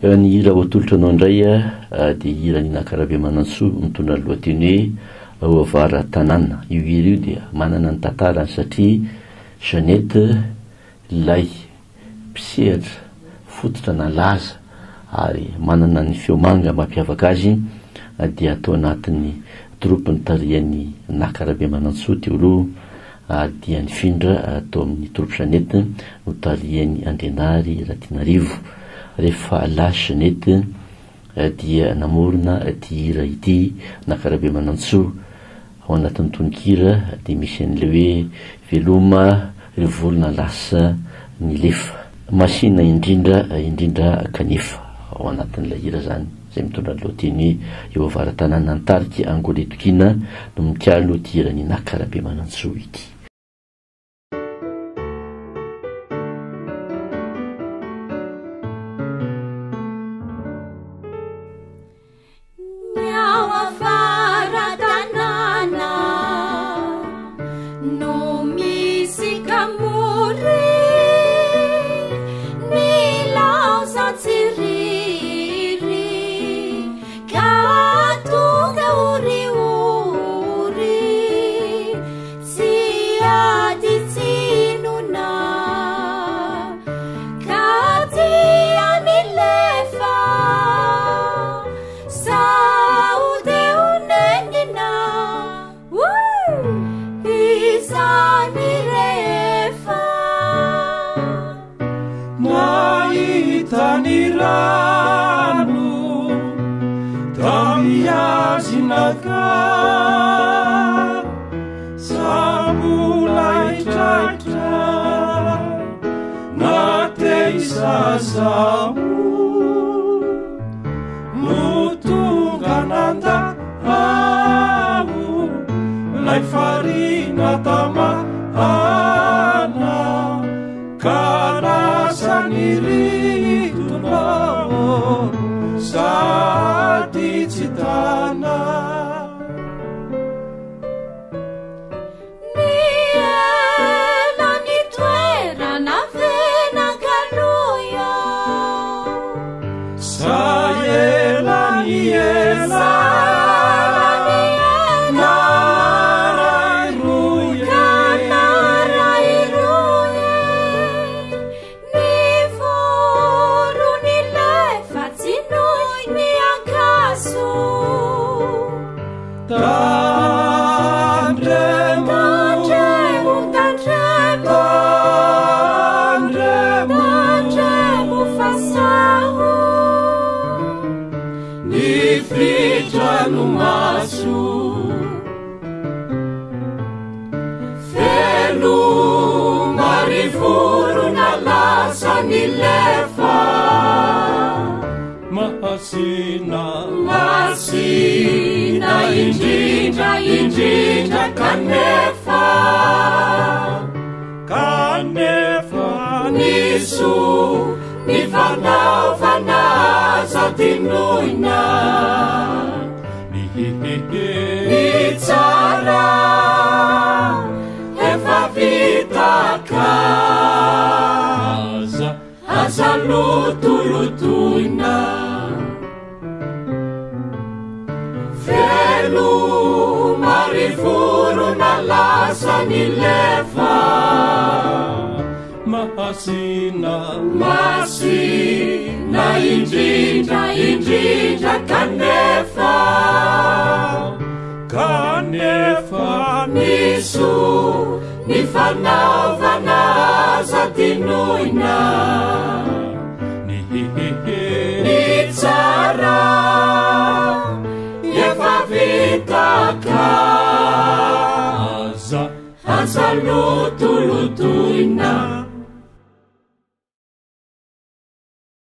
ny hira voatolotra anao indray dia hira ninakarabe manantsoa mitondra ny lohateny hoe Hoavara tanàna. Io hira io dia manana ny tantarany satria Jeanette ilay mpisehatra fototra nalaza ary manana ny feomanga mampiavaka azy dia atao anatin'ny tropy nitarian'ny Nakarabe manantsoa teo aloha dia nifindra atao amin'ny tropy Jeanette no tarian'ny Andrenary Ratinarivo. Rehefa lasa Jeanette dia namorona ty hira ity Nakarabe manantsoa. Ao anatin'ny tononkira dia misy an'le hoe veloma ry volona lasa ny lefa masina indrindra kanefa. Ao anatin'ilay hira zany zay mitondra ny lohateny hoe Hoavara tanàna nitarika Angoletokina no mikialo ty hira ny Nakarabe manantsoa ity. Indrindra kanefa niso ny fanaovana zadinoina ny tsara efa vitaka aza lotolotoina Marivorona lasa ny lefa masina indrindra kanefa niso ny fanaovana zadinoina ny tsara efa vitaka aza lotolotoina